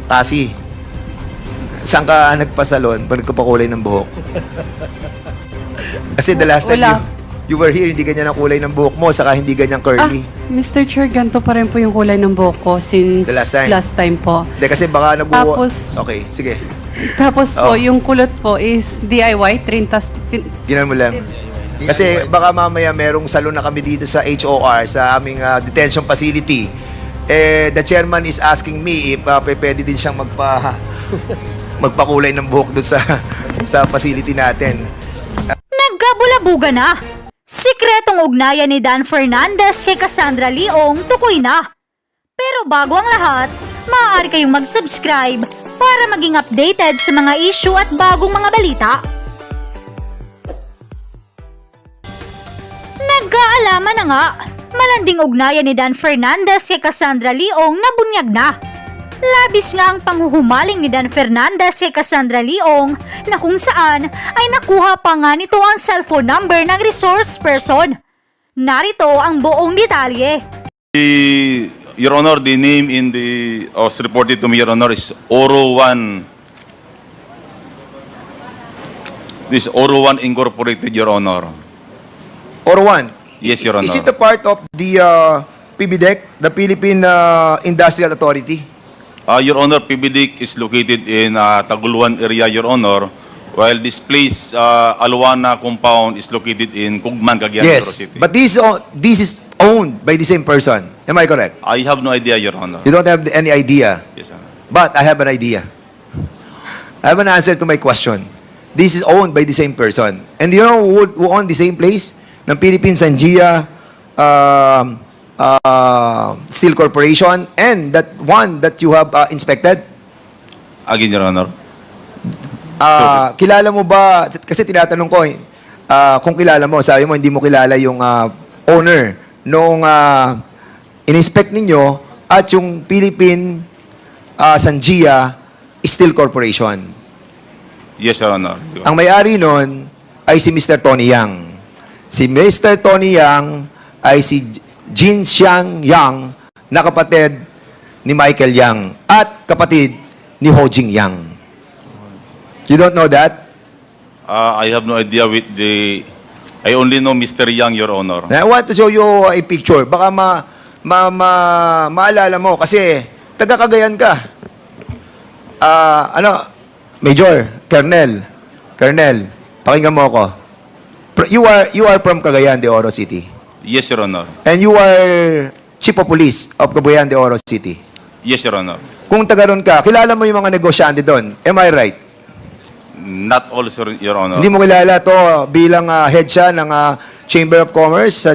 Kasi, saan ka nagpasalon pag nagpapakulay ng buhok? Kasi the last time you were here, hindi ganyan ang kulay ng buhok mo, saka hindi ganyan curly. Mr. Chair, ganito pa rin po yung kulay ng buhok ko since The last time? po. Hindi, kasi baka Tapos- Okay, sige. Tapos Oh. po, yung kulot po is DIY, trintas. Ginan mo lang. Kasi baka mamaya merong salon na kami dito sa HOR, sa aming detention facility. The chairman is asking me if pwede din siyang magpakulay ng buhok doon sa facility natin. Nagkabulabuga na! Sikretong ugnayan ni Dan Fernandez kay Cassandra Leong tukoy na. Pero bago ang lahat, maaari kayong mag-subscribe para maging updated sa mga issue at bagong mga balita. Nagkaalaman na nga, malanding ugnayan ni Dan Fernandez kay Cassandra Leong na bunyag na. Labis nga ang panghuhumaling ni Dan Fernandez kay Cassandra Leong na kung saan ay nakuha pa nga nito ang cellphone number ng resource person. Narito ang buong detalye. Your Honor, the name in the was reported to me, Your Honor, is Oro 1. This Oro 1 Incorporated, Your Honor. Or one. Yes, Your Honor. Is it a part of the PBDEC, the Philippine Industrial Authority? Your Honor, PBDIC is located in Taguluan area, Your Honor, while this place, Aluana compound, is located in Cugman, Cagayan de Oro Yes, City. but this is owned by the same person. Am I correct? I have no idea, Your Honor. You don't have any idea. Yes, Your Honor. But I have an idea. I have an answer to my question. This is owned by the same person. And you know who owned the same place? Ng Philippine Sangia Steel Corporation and that one that you have inspected? Again, Your Honor. Kilala mo ba, kasi tinatanong ko kung kilala mo, sabi mo hindi mo kilala yung owner nung in-inspect ninyo at yung Philippine Sangia Steel Corporation. Yes, Your Honor. Ang may-ari nun ay si Mr. Tony Yang. Si Mr. Tony Yang ay si Jin Xiang Yang na kapatid ni Michael Yang at kapatid ni Ho Jing Yang. You don't know that? I have no idea with the... I only know Mr. Yang, Your Honor. I want to show you a picture. Baka maalala mo kasi taga Cagayan ka. Major, Colonel, pakinggan mo ako. You are from Cagayan de Oro City. Yes, Your Honor. And you are Chief of Police of Cagayan de Oro City. Yes, Your Honor. Kung taga ron ka, kilala mo yung mga negosyante doon. Am I right? Not all, sir, Your Honor. Hindi mo kilala to bilang head siya ng Chamber of Commerce sa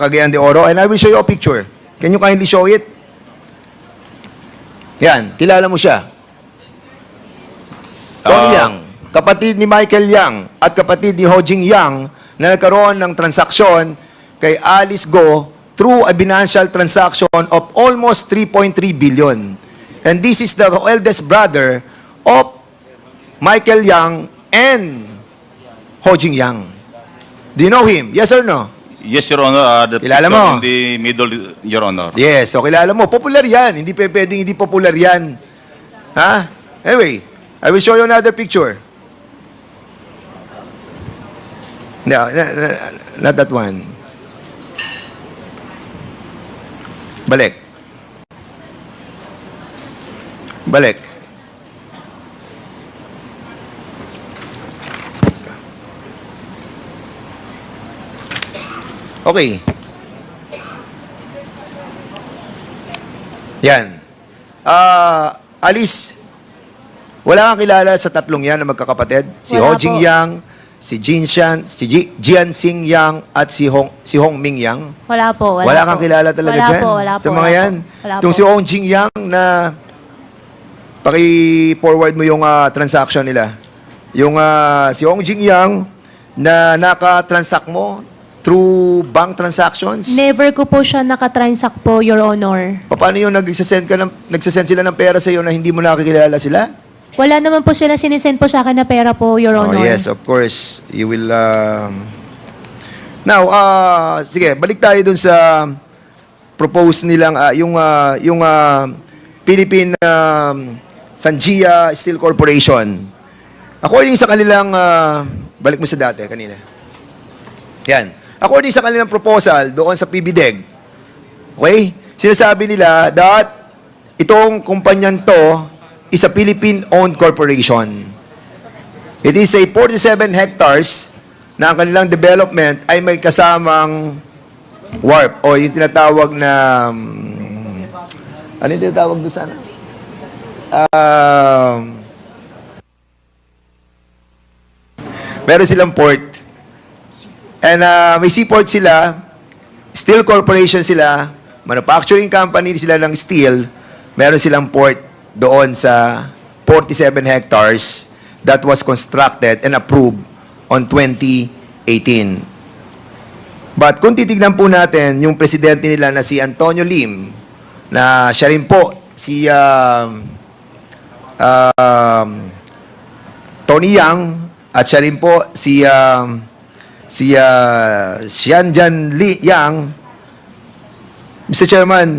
Cagayan de Oro, and I will show you a picture. Can you kindly show it? Yan, kilala mo siya. Tony Yang, kapatid ni Michael Yang at kapatid ni Ho Jing Yang na nagkaroon ng transaksyon kay Alice Go through a financial transaction of almost 3.3 billion. And this is the eldest brother of Michael Yang and Ho Jing Yang. Do you know him? Yes or no? Yes, Your Honor. The Kilala picture mo? in the middle, Your Honor. Yes, so kilala mo. Popular yan. Hindi pwedeng hindi popular yan. Ha? Anyway, I will show you another picture. No, not that one. Balik. Okay. Yan. Alice, wala kang kilala sa tatlong yan na magkakapatid? Si Wala Ho Jing po. Yang, si Jian Xing Yang, at si Hong Ming Yang? Wala po. Wala kang kilala talaga wala dyan? Po, wala sa po, mga wala yan? Po, wala Itong po. si Hong Jing Yang na paki-forward mo yung transaction nila. Yung si Hong Jing Yang na naka-transact mo through bank transactions? Never ko po siya nakatransact po, Your Honor. Paano yung nagsasend sila ng pera sa iyo na hindi mo nakikilala sila? Wala naman po sila sinisend po sa akin na pera po, Your Oh, Honor. yes, of course. You will... Now, sige, balik tayo dun sa propose nilang yung Philippine Sanjia Steel Corporation. According sa kanilang balik mo sa dati kanina. Yan. According sa kanilang proposal doon sa PBDEG, okay? Sinasabi nila that itong kumpanyan to is a Philippine-owned corporation. It is a 47 hectares na ang kanilang development ay may kasamang warp o yung tinatawag na ano yung tinatawag doon sana? Meron silang port. And may seaport sila, steel corporation sila, manufacturing company sila ng steel, meron silang port doon sa 47 hectares that was constructed and approved on 2018. But kung titignan po natin yung presidente nila na si Antonio Lim, na siya rin po si Tony Yang at siya rin po si Xianjian Li Yang, Mr. Chairman,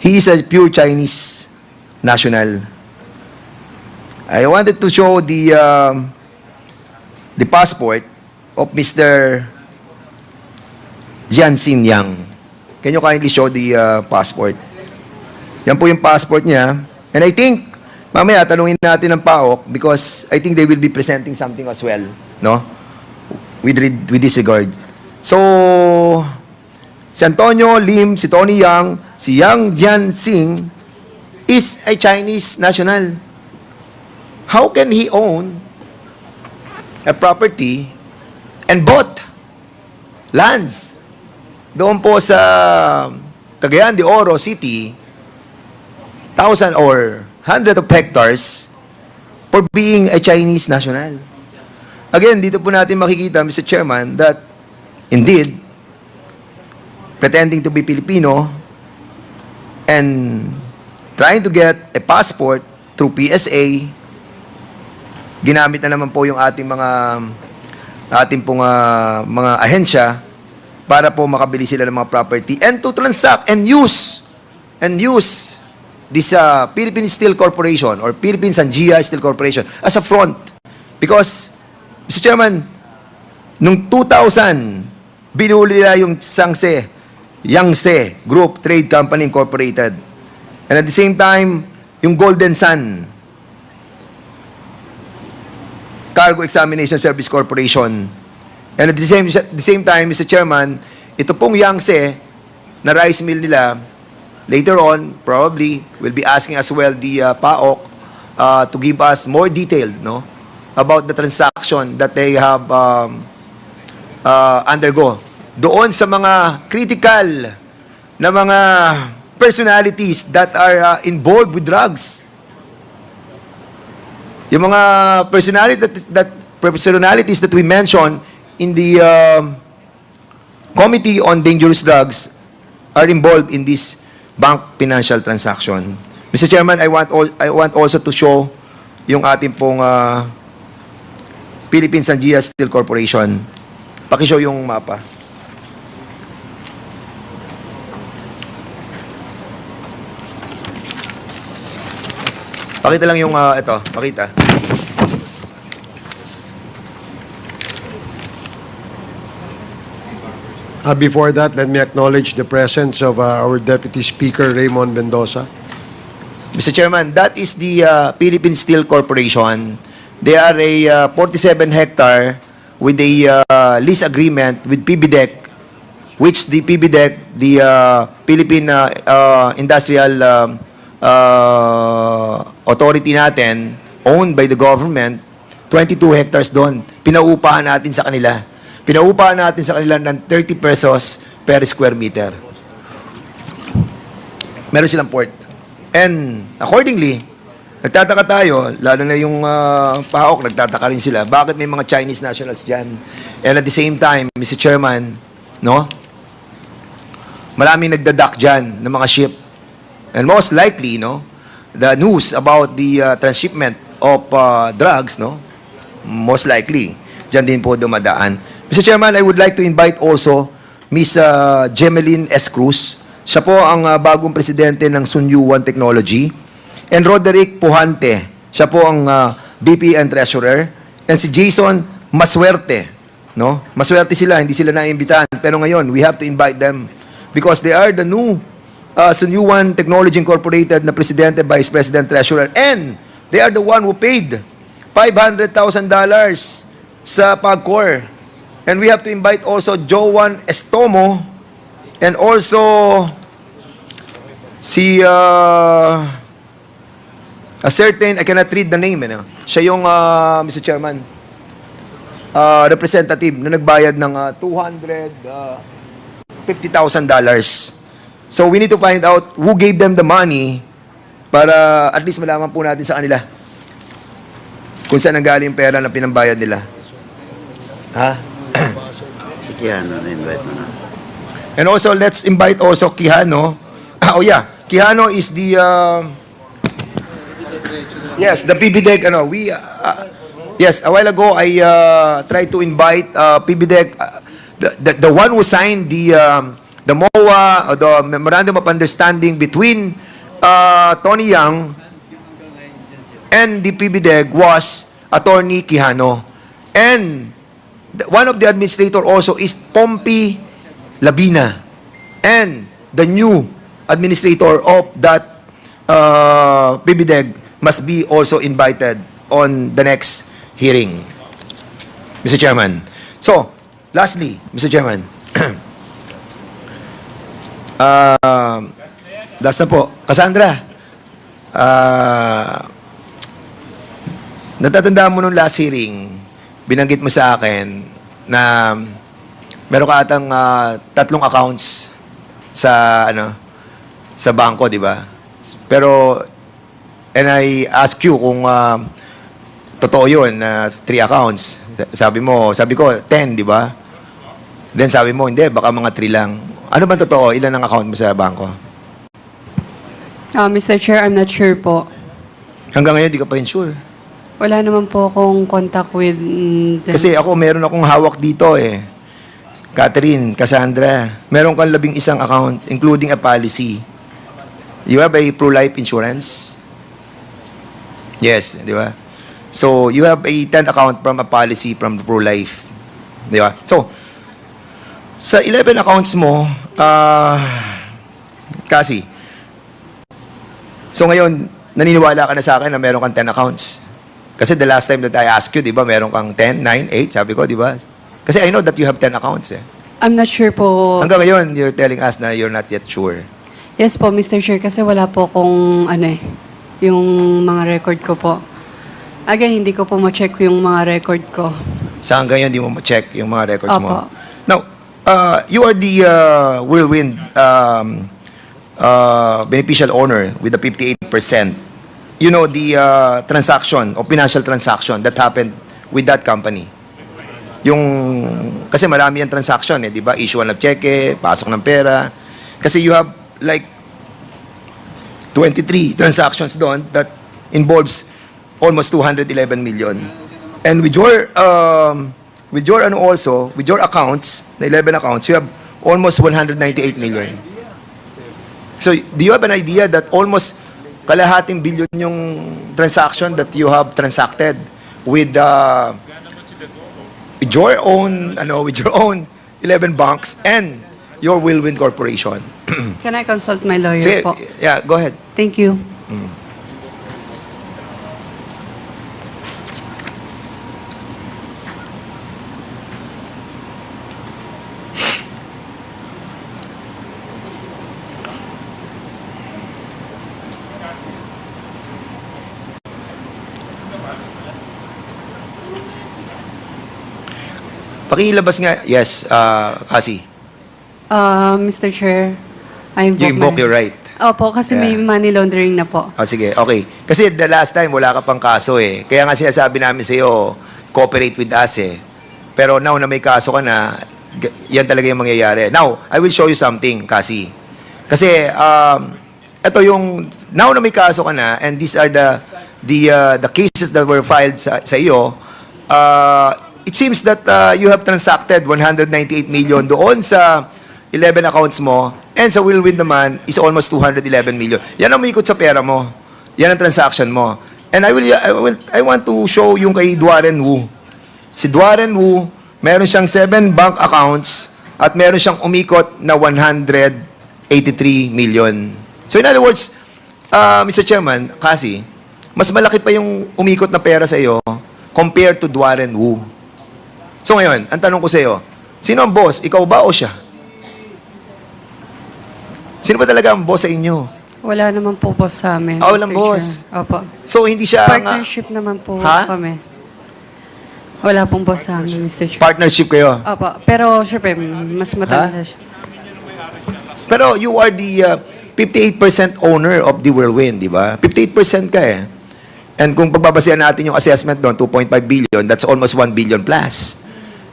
he is a pure Chinese national. I wanted to show the passport of Mr. Jianxin Yang. Can you kindly show the passport? Yan po yung passport niya. And I think, mamaya tanungin natin ng PAOK because I think they will be presenting something as well, no? With this regard. So, si Antonio Lim, si Tony Yang, si Yang Jianxing is a Chinese national. How can he own a property and bought lands doon po sa Cagayan de Oro City, 1,000 or 100 of hectares for being a Chinese national? Again, dito po natin makikita, Mr. Chairman, that indeed, pretending to be Filipino and trying to get a passport through PSA, ginamit na naman po yung ating mga ahensya para po makabili sila ng mga property and to transact and use this Philippine Steel Corporation or Philippine Sanjia Steel Corporation as a front. Because, Mr. Chairman, nung 2000, binuli nila yung Yangtze Group Trade Company Incorporated. And at the same time, yung Golden Sun Cargo Examination Service Corporation. And at the same time, Mr. Chairman, ito pong Yangtze na rice mill nila, later on, probably, will be asking as well the PAOK to give us more detailed, no, about the transaction that they have undergo. Doon sa mga critical na mga personalities that are involved with drugs. Yung mga personalities that we mentioned in the Committee on Dangerous Drugs are involved in this bank financial transaction. Mr. Chairman, I want also to show yung ating pong Philippine Sanjia Steel Corporation. Paki-show yung mapa. Pakita lang yung ito, pakita. Before that, let me acknowledge the presence of our Deputy Speaker, Raymond Mendoza. Mr. Chairman, that is the Philippine Steel Corporation. They are a 47 hectare with a lease agreement with PBDEC, which the PBDEC, the Philippine Industrial Authority natin, owned by the government, 22 hectares doon. Pinaupahan natin sa kanila. Pinaupahan natin sa kanila ng 30 pesos per square meter. Meron silang port. And accordingly, nagtataka tayo, lalo na yung PAOK, nagtataka rin sila, bakit may mga Chinese nationals dyan? And at the same time, Mr. Chairman, no, maraming nagdadak dyan ng mga ship. And most likely, no, the news about the transshipment of drugs, no, most likely, dyan din po dumadaan. Mr. Chairman, I would like to invite also Miss Gemeline S. Cruz. Siya po ang bagong presidente ng Sunyuan Technology. And Roderick Puhante. Siya po ang VP and Treasurer. And si Jason Maswerte. No? Maswerte sila, hindi sila naimbitahan. Pero ngayon, we have to invite them because they are the new Sunyuan Technology Incorporated na Presidente, Vice President, Treasurer. And they are the one who paid $500,000 sa PAGCOR. And we have to invite also Joan Estomo and also si a certain, I cannot read the name, siya yung, Mr. Chairman, representative na nagbayad ng $250,000. So we need to find out who gave them the money para at least malaman po natin sa kanila kung saan nanggaling yung pera na pinambayad nila. Ha? Si Keanu, na-invite mo na. And also, let's invite also Quijano. Oh yeah, Quijano is the yes, the PBDEC. Yes, a while ago I tried to invite PBDEC, the one who signed the MOA, or the Memorandum of Understanding between Tony Yang and the PBDEC was Attorney Quijano. And one of the administrator also is Pompey Labina. And the new administrator of that PBDEC must be also invited on the next hearing, Mr. Chairman. So, lastly, Mr. Chairman, last na po, Cassandra, natatandaan mo nung last hearing, binanggit mo sa akin na meron ka atang 3 accounts sa sa bangko, di ba? Pero and I ask you kung totoo 'yun na 3 accounts. Sabi ko 10, di ba? Then sabi mo hindi, baka mga 3 lang. Ano ba totoo? Ilan ang account mo sa bangko? Mr. Chair, I'm not sure po. Hanggang ngayon di ka pa rin sure. Wala naman po akong contact with them. Kasi ako meron akong hawak dito eh. Catherine, Cassandra, meron kang 11 account, including a policy. You have a pro-life insurance? Yes, di ba? So, you have a 10 account from a policy from the pro-life. Di ba? So, sa 11 accounts mo, kasi, so ngayon, naniniwala ka na sa akin na meron kang 10 accounts. Kasi the last time that I asked you, di ba, meron kang 10, 9, 8, sabi ko, di ba? Kasi I know that you have 10 accounts eh. I'm not sure po. Hanggang ngayon, you're telling us na you're not yet sure. Yes po, Mr. Chair, kasi wala po akong yung mga record ko po. Again, hindi ko po ma-check yung mga record ko. Sa hanggang ngayon, di mo ma-check yung mga records mo. Opo. Now, you are the Whirlwind beneficial owner with the 58%. You know the transaction or financial transaction that happened with that company. Yung kasi marami yung transaction eh, 'di ba? Issue ng cheque, pasok ng pera. Kasi you have like 23 transactions doon that involves almost 211 million. And with your accounts, the 11 accounts, you have almost 198 million. So, do you have an idea that almost kalahating billion yung transaction that you have transacted with your own 11 banks and your Whirlwind Corporation? Can I consult my lawyer Sige, po? yeah, go ahead. Thank you. Pakilabas nga. Yes, Asi. Mr. Chair, I You invoke your right. Opo, kasi may Yeah. money laundering na po. Sige, okay. Kasi the last time, wala ka pang kaso eh. Kaya nga sinasabi namin sa iyo, cooperate with us eh. Pero now na may kaso ka na, yan talaga yung mangyayari. Now, I will show you something, Kasi. Kasi, ito yung, now na may kaso ka na, and these are the cases that were filed sa iyo, it seems that you have transacted 198 million doon sa 11 accounts mo, and sa Whirlwind naman is almost 211 million. Yan ang umikot sa pera mo. Yan ang transaction mo. And I want to show yung kay Duaren Wu. Si Duaren Wu, meron siyang 7 bank accounts at meron siyang umikot na 183 million. So in other words, Mr. Chairman, kasi, mas malaki pa yung umikot na pera sa iyo compared to Duaren Wu. So ngayon, ang tanong ko sa iyo, sino ang boss? Ikaw ba o siya? Sino ba talaga ang boss sa inyo? Wala naman po boss sa amin. Ah, walang Mr. boss. Chair. Opo. So hindi siya ang Partnership naman po Ha? kami. Wala pong boss sa amin, Mr. Chair. partnership kayo. Opo. Pero, syempre, mas matanda siya. Pero you are the 58% owner of the Whirlwind, di ba? 58% ka eh. And kung pagbabasehan natin yung assessment doon, 2.5 billion, that's almost 1 billion plus.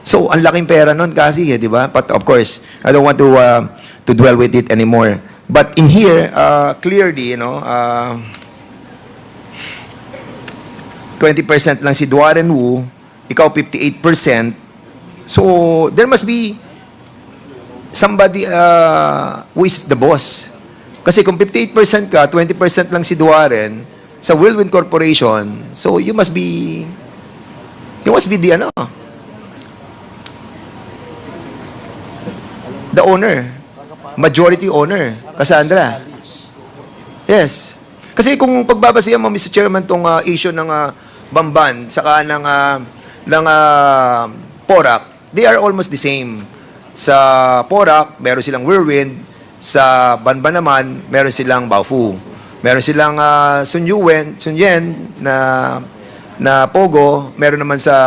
So, ang laking pera nun kasi, di ba? But of course, I don't want to dwell with it anymore. But in here, clearly, 20% lang si Duaren Wu, ikaw 58%. So, there must be somebody who is the boss. Kasi kung 58% ka, 20% lang si Duaren sa Whirlwind Corporation, so you must be the owner. Majority owner. Cassandra. Yes. Kasi kung pagbabasihan mo, Mr. Chairman, tong issue ng Bamban, saka ng Porac, they are almost the same. Sa Porac, meron silang Whirlwind. Sa Banban naman, meron silang Baofu. Meron silang Sun Yen na Pogo, meron naman sa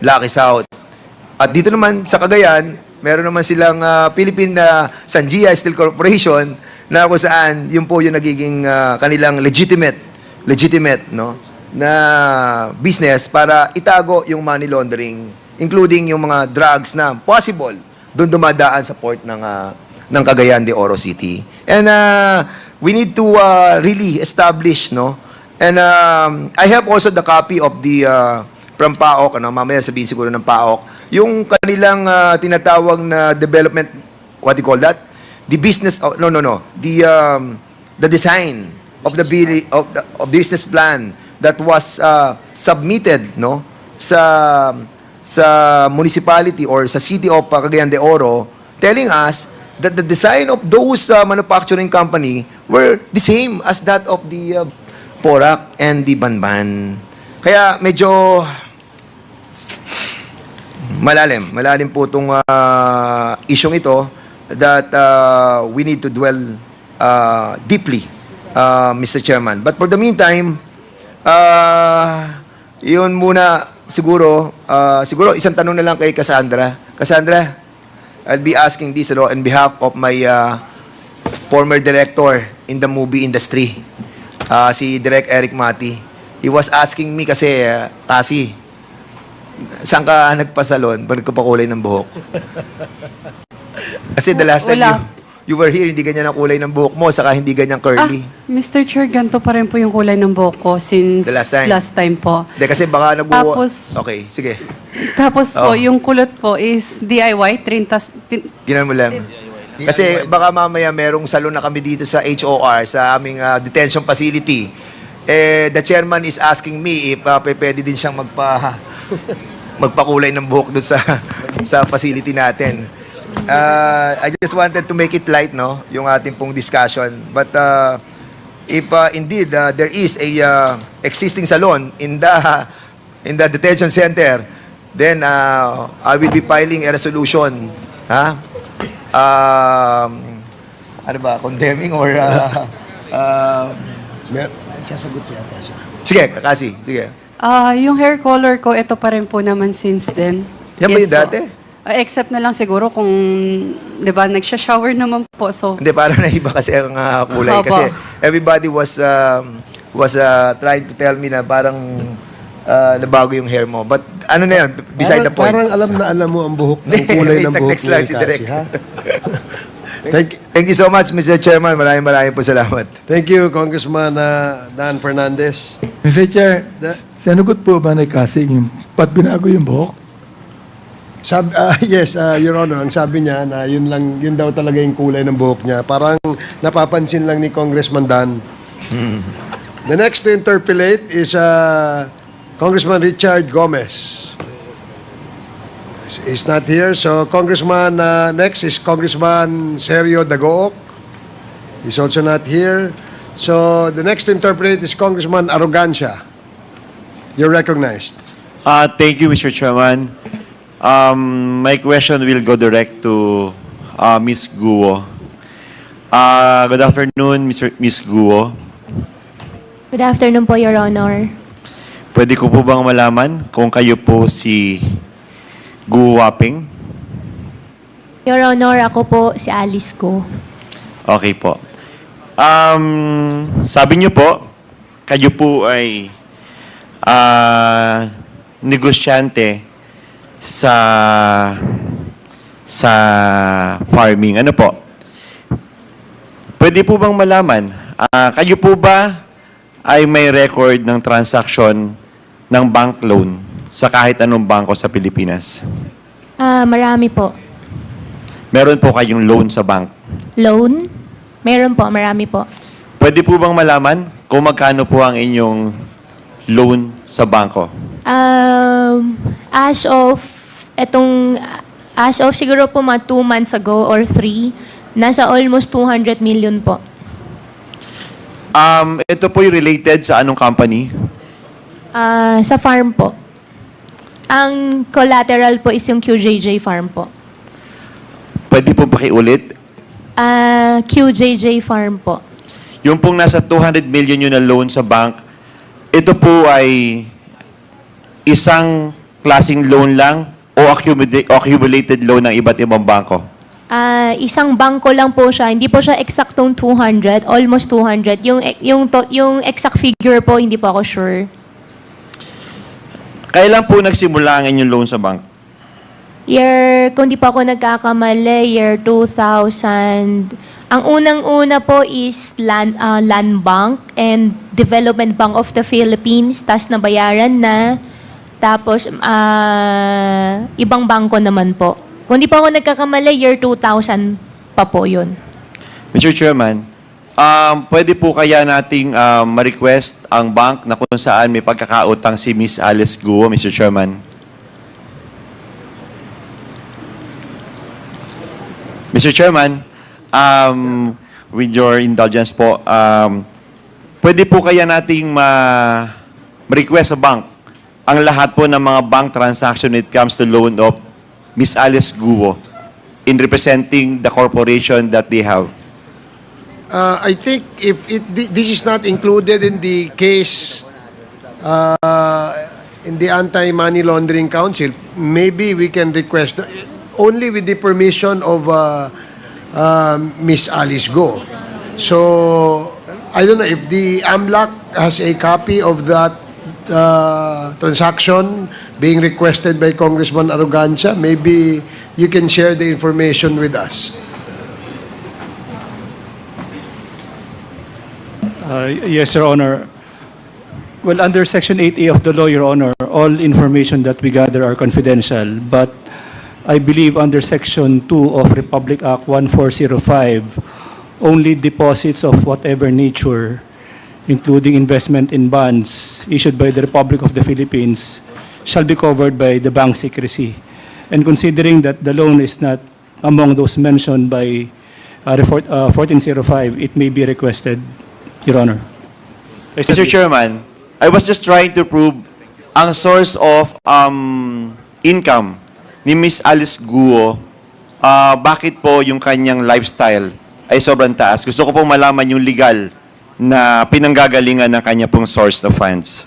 Lucky South. At dito naman sa Cagayan, meron naman silang Philippine Sanjia Steel Corporation na kung saan yun po yung nagiging kanilang legitimate no na business para itago yung money laundering, including yung mga drugs na possible doon dumadaan sa port ng Cagayan de Oro City. And we need to really establish, no? And I have also the copy of the from PAOK, mamaya sabihin siguro ng PAOK, yung kanilang tinatawag na development, what do you call that? The business, the design of the business plan that was submitted, no, sa municipality or sa city of Cagayan de Oro, telling us that the design of those manufacturing company were the same as that of the Porac and the Banban. Kaya medyo malalim po itong isyong ito that we need to dwell deeply, Mr. Chairman. But for the meantime, yun muna siguro isang tanong na lang kay Cassandra. Cassandra, I'll be asking this on behalf of my former director in the movie industry, si Direk Eric Mati. He was asking me kasi, saan ka nagpasalon? Ba't ka pa kulay ng buhok? Kasi the last time Wala. you were here, hindi ganyan ang kulay ng buhok mo, saka hindi ganyan curly. Mr. Chair, ganito pa rin po yung kulay ng buhok ko since The last time? po. Hindi, kasi baka Tapos- Okay, sige. Tapos po, Oh. yung kulot po is DIY, Ginan mo lang. Kasi baka mamaya merong salon na kami dito sa HOR, sa aming detention facility. The chairman is asking me if pwede din siyang magpakulay ng buhok doon sa facility natin. I just wanted to make it light, no, yung ating pong discussion. But if indeed there is a existing salon in the detention center, then I will be filing a resolution, ano ba, condemning or Sasagot yata siya. sige, kasi, sige. Yung hair color ko, ito pa rin po naman since then. Yan ba yung po. dati? Except na lang siguro kung, di ba, nagsha-shower naman po. So, Hindi, parang naiba kasi ang kulay. Opo. Kasi everybody was trying to tell me na parang nabago yung hair mo. But ano na yun, beside the point. Parang alam na alam mo ang buhok, ang kulay ng buhok Next slide ni si Direk. Cassie, ha? Thank you so much, Mr. Chairman. Maraming po salamat. Thank you, Congressman Dan Fernandez. Mr. Chair, Da- sinagot po ba ni Cassie yung ba't binago yung buhok? Yes, Your Honor, ang sabi niya na yun daw talaga yung kulay ng buhok niya. Parang napapansin lang ni Congressman Dan. The next to interpolate is Congressman Richard Gomez. He's not here. So Congressman, next is Congressman Sergio Dagook. He's also not here. So the next to interpolate is Congressman Arrogancia. You're recognized. Thank you, Mr. Chairman. My question will go direct to Ms. Guo. Good afternoon, Ms. Guo. Good afternoon po, Your Honor. Pwede ko po bang malaman kung kayo po si Guo Waping? Your Honor, ako po si Alice Go. Okay po. Sabi niyo po, kayo po ay negosyante sa farming. Ano po? Pwede po bang malaman, kayo po ba ay may record ng transaction ng bank loan sa kahit anong bangko sa Pilipinas? Marami po. Meron po kayong loan sa bank? Loan? Meron po, marami po. Pwede po bang malaman kung magkano po ang inyong loan sa bangko? As of siguro po mga 2 months ago or 3, nasa almost 200 million po. Ito po yung related sa anong company? Sa farm po. Ang collateral po is yung QJJ farm po. Pwede po pakiulit? QJJ farm po. Yung pong nasa 200 million yun na loan sa bank, ito po ay isang klaseng loan lang o accumulated loan ng iba't ibang bangko? Isang bangko lang po siya. Hindi po siya eksaktong 200, almost 200. Yung exact figure po, hindi po ako sure. Kailan po nagsimula ang inyong loan sa bank? Kung di pa ako nagkakamali, year 2000. Ang unang-una po is Land Bank and Development Bank of the Philippines. Tas nabayaran na. Tapos, ibang bangko naman po. Kung di pa ako nagkakamali, year 2000 pa po yun. Mr. Chairman, pwede po kaya nating ma-request ang bank na kung saan may pagkakautang si Miss Alice Guo, Mr. Chairman? Mr. Chairman, with your indulgence po, pwede po kaya nating ma-request sa bank ang lahat po ng mga bank transaction when it comes to loan of Miss Alice Guo in representing the corporation that they have? I think if this is not included in the case in the Anti-Money Laundering Council, maybe we can request only with the permission of Miss Alice Go. So, I don't know if the AMLAC has a copy of that transaction being requested by Congressman Arrogancia. Maybe you can share the information with us. Yes, Your Honor. Well, under Section 8A of the law, Your Honor, all information that we gather are confidential. But I believe under Section 2 of Republic Act 1405, only deposits of whatever nature, including investment in bonds issued by the Republic of the Philippines, shall be covered by the bank secrecy. And considering that the loan is not among those mentioned by 1405, it may be requested, Your Honor. Mr. Chairman, I was just trying to prove ang source of income ni Miss Alice Guo, bakit po yung kanyang lifestyle ay sobrang taas. Gusto ko pong malaman yung legal na pinanggagalingan ng kanya pong source of funds.